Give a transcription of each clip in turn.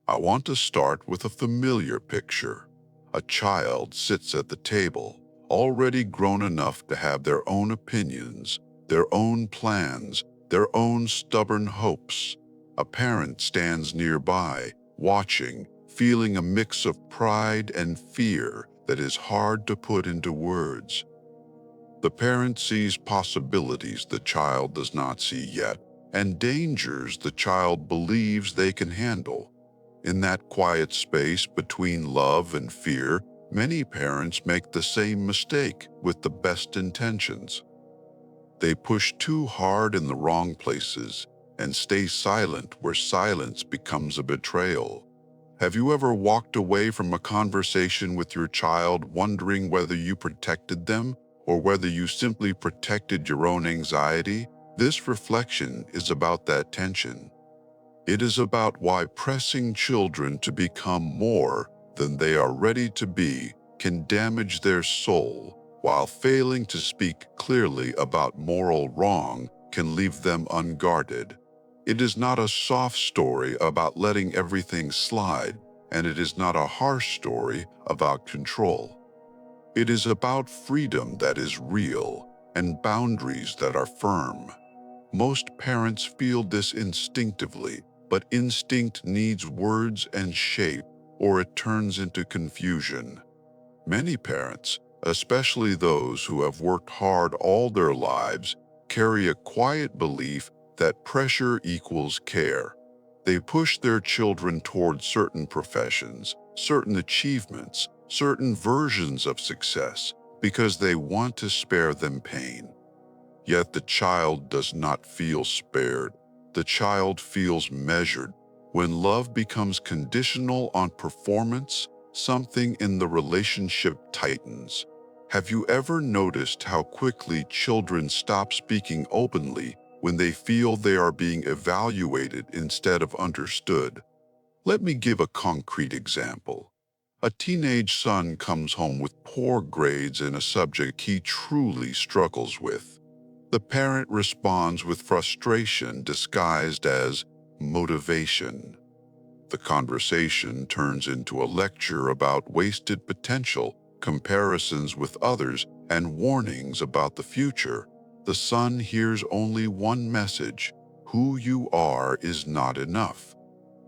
I want to start with a familiar picture. A child sits at the table, already grown enough to have their own opinions, their own plans, their own stubborn hopes. A parent stands nearby, watching, feeling a mix of pride and fear that is hard to put into words. The parent sees possibilities the child does not see yet, and dangers the child believes they can handle. In that quiet space between love and fear, many parents make the same mistake with the best intentions. They push too hard in the wrong places and stay silent where silence becomes a betrayal. Have you ever walked away from a conversation with your child wondering whether you protected them or whether you simply protected your own anxiety? This reflection is about that tension. It is about why pressing children to become more than they are ready to be can damage their soul, while failing to speak clearly about moral wrong can leave them unguarded. It is not a soft story about letting everything slide, and it is not a harsh story about control. It is about freedom that is real and boundaries that are firm. Most parents feel this instinctively, but instinct needs words and shape, or it turns into confusion. Many parents, especially those who have worked hard all their lives, carry a quiet belief that pressure equals care. They push their children toward certain professions, certain achievements, certain versions of success, because they want to spare them pain. Yet the child does not feel spared. The child feels measured. When love becomes conditional on performance, something in the relationship tightens. Have you ever noticed how quickly children stop speaking openly when they feel they are being evaluated instead of understood? Let me give a concrete example. A teenage son comes home with poor grades in a subject he truly struggles with. The parent responds with frustration disguised as motivation. The conversation turns into a lecture about wasted potential, comparisons with others, and warnings about the future. The son hears only one message: who you are is not enough.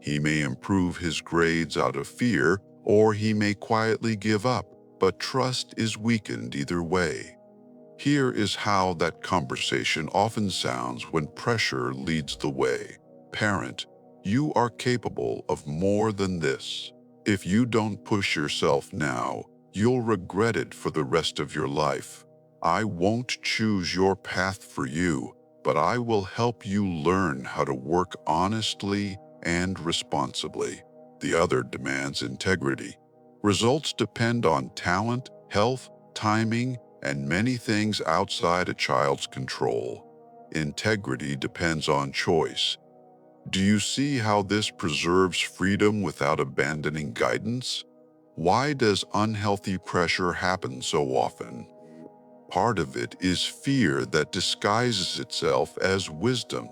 He may improve his grades out of fear, or he may quietly give up, but trust is weakened either way. Here is how that conversation often sounds when pressure leads the way. Parent, you are capable of more than this. If you don't push yourself now, you'll regret it for the rest of your life. I won't choose your path for you, but I will help you learn how to work honestly and responsibly. The other demands integrity. Results depend on talent, health, timing, and many things outside a child's control. Integrity depends on choice. Do you see how this preserves freedom without abandoning guidance? Why does unhealthy pressure happen so often? Part of it is fear that disguises itself as wisdom.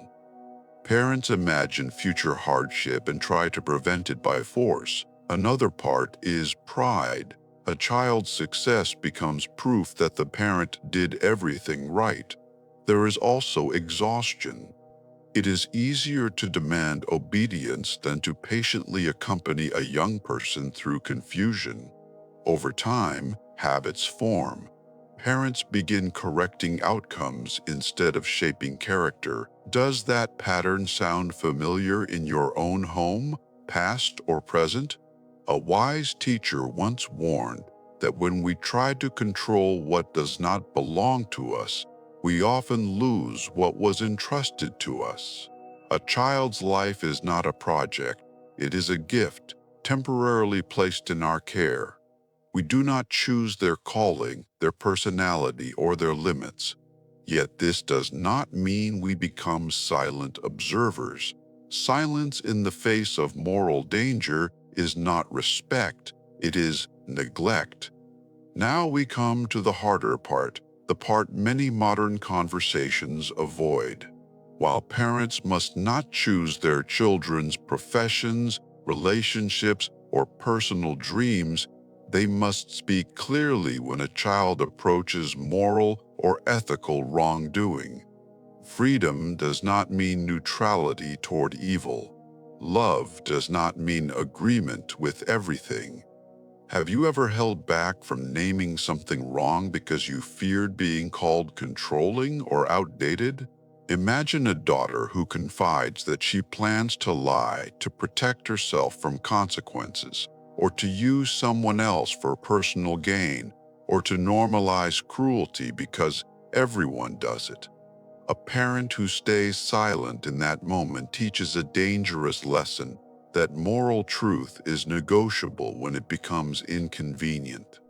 Parents imagine future hardship and try to prevent it by force. Another part is pride. A child's success becomes proof that the parent did everything right. There is also exhaustion. It is easier to demand obedience than to patiently accompany a young person through confusion. Over time, habits form. Parents begin correcting outcomes instead of shaping character. Does that pattern sound familiar in your own home, past or present? A wise teacher once warned that when we try to control what does not belong to us, we often lose what was entrusted to us. A child's life is not a project, it is a gift, temporarily placed in our care. We do not choose their calling, their personality, or their limits. Yet this does not mean we become silent observers. Silence in the face of moral danger is not respect, it is neglect. Now we come to the harder part, the part many modern conversations avoid. While parents must not choose their children's professions, relationships, or personal dreams, they must speak clearly when a child approaches moral or ethical wrongdoing. Freedom does not mean neutrality toward evil. Love does not mean agreement with everything. Have you ever held back from naming something wrong because you feared being called controlling or outdated? Imagine a daughter who confides that she plans to lie to protect herself from consequences, or to use someone else for personal gain, or to normalize cruelty because everyone does it. A parent who stays silent in that moment teaches a dangerous lesson that moral truth is negotiable when it becomes inconvenient.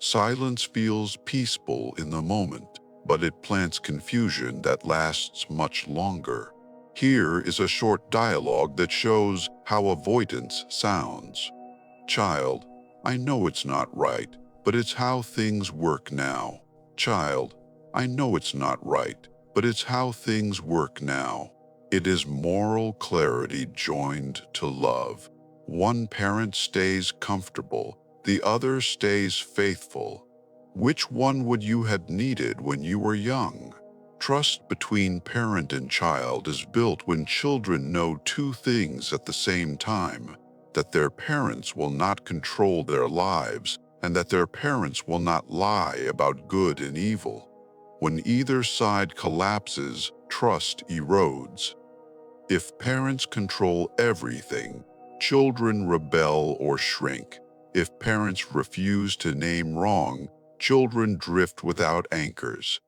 Silence feels peaceful in the moment, but it plants confusion that lasts much longer. Here is a short dialogue that shows how avoidance sounds. Child, I know it's not right, but it's how things work now. Child, I know it's not right, but it's how things work now. It is moral clarity joined to love. One parent stays comfortable, the other stays faithful. Which one would you have needed when you were young? Trust between parent and child is built when children know two things at the same time: that their parents will not control their lives, and that their parents will not lie about good and evil. When either side collapses, trust erodes. If parents control everything, children rebel or shrink. If parents refuse to name wrong, children drift without anchors.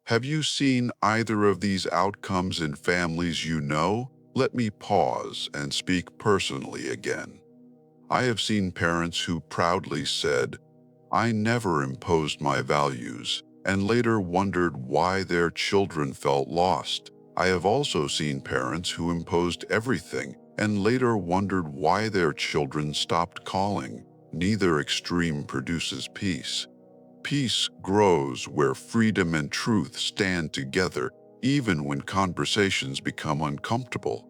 Have you seen either of these outcomes in families you know? Let me pause and speak personally again. I have seen parents who proudly said, "I never imposed my values," and later wondered why their children felt lost. I have also seen parents who imposed everything and later wondered why their children stopped calling. Neither extreme produces peace. Peace grows where freedom and truth stand together, even when conversations become uncomfortable.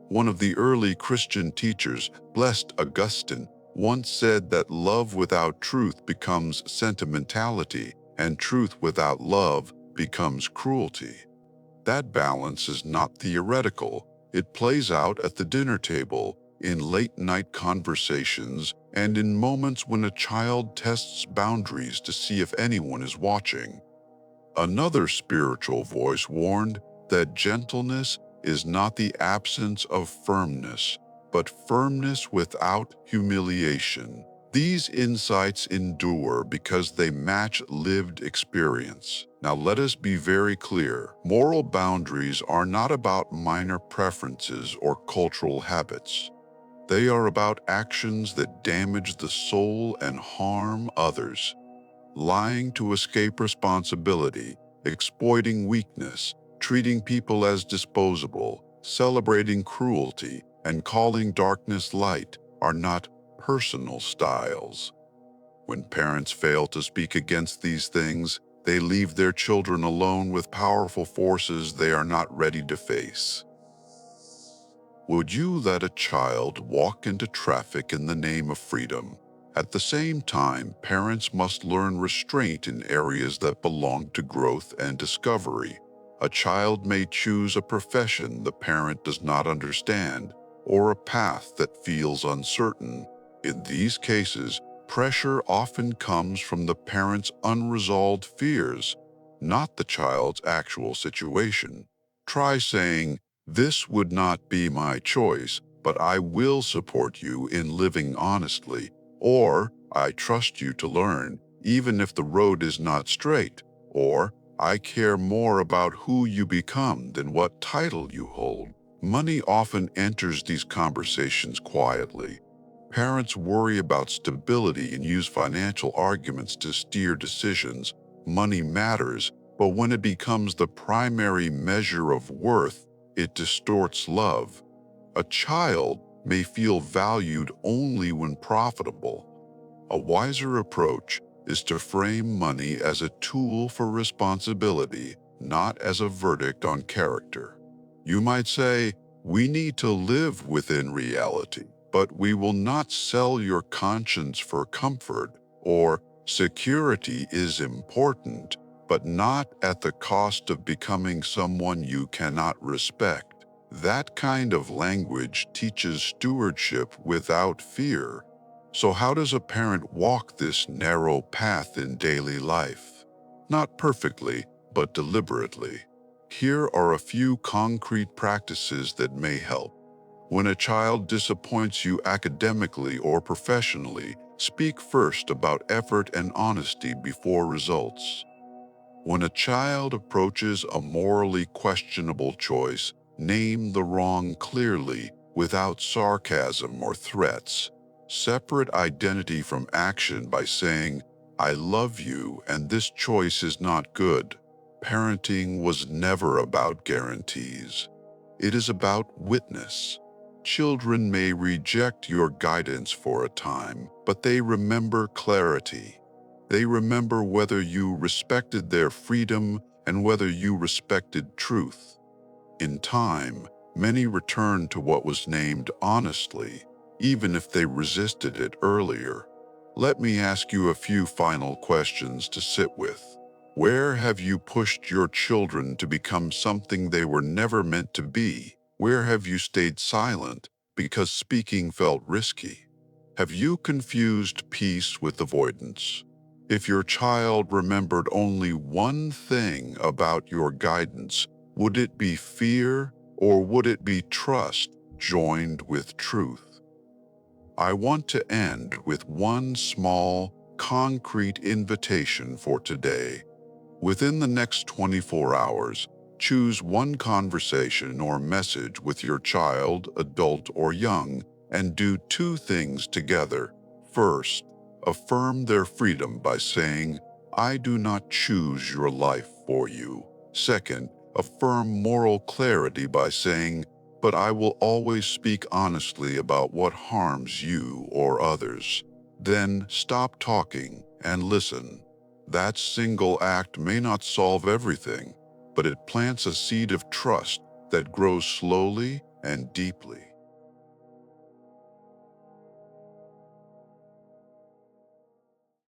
One of the early Christian teachers, Blessed Augustine, once said that love without truth becomes sentimentality, and truth without love becomes cruelty. That balance is not theoretical. It plays out at the dinner table, in late-night conversations, and in moments when a child tests boundaries to see if anyone is watching. Another spiritual voice warned that gentleness is not the absence of firmness, but firmness without humiliation. These insights endure because they match lived experience. Now let us be very clear. Moral boundaries are not about minor preferences or cultural habits. They are about actions that damage the soul and harm others. Lying to escape responsibility, exploiting weakness, treating people as disposable, celebrating cruelty, and calling darkness light are not personal styles. When parents fail to speak against these things, they leave their children alone with powerful forces they are not ready to face. Would you let a child walk into traffic in the name of freedom? At the same time, parents must learn restraint in areas that belong to growth and discovery. A child may choose a profession the parent does not understand, or a path that feels uncertain. In these cases, pressure often comes from the parent's unresolved fears, not the child's actual situation. Try saying, "This would not be my choice, but I will support you in living honestly," or "I trust you to learn, even if the road is not straight," or "I care more about who you become than what title you hold." Money often enters these conversations quietly. Parents worry about stability and use financial arguments to steer decisions. Money matters, but when it becomes the primary measure of worth, it distorts love. A child may feel valued only when profitable. A wiser approach is to frame money as a tool for responsibility, not as a verdict on character. You might say, "We need to live within reality. But we will not sell your conscience for comfort, or security is important, but not at the cost of becoming someone you cannot respect. That kind of language teaches stewardship without fear. So how does a parent walk this narrow path in daily life? Not perfectly, but deliberately. Here are a few concrete practices that may help. When a child disappoints you academically or professionally, speak first about effort and honesty before results. When a child approaches a morally questionable choice, name the wrong clearly, without sarcasm or threats. Separate identity from action by saying, "I love you and this choice is not good." Parenting was never about guarantees. It is about witness. Children may reject your guidance for a time, but they remember clarity. They remember whether you respected their freedom and whether you respected truth. In time, many return to what was named honestly, even if they resisted it earlier. Let me ask you a few final questions to sit with. Where have you pushed your children to become something they were never meant to be? Where have you stayed silent because speaking felt risky? Have you confused peace with avoidance? If your child remembered only one thing about your guidance, would it be fear or would it be trust joined with truth? I want to end with one small, concrete invitation for today. Within the next 24 hours, choose one conversation or message with your child, adult or young, and do two things together. First, affirm their freedom by saying, "I do not choose your life for you." Second, affirm moral clarity by saying, "But I will always speak honestly about what harms you or others." Then stop talking and listen. That single act may not solve everything, but it plants a seed of trust that grows slowly and deeply.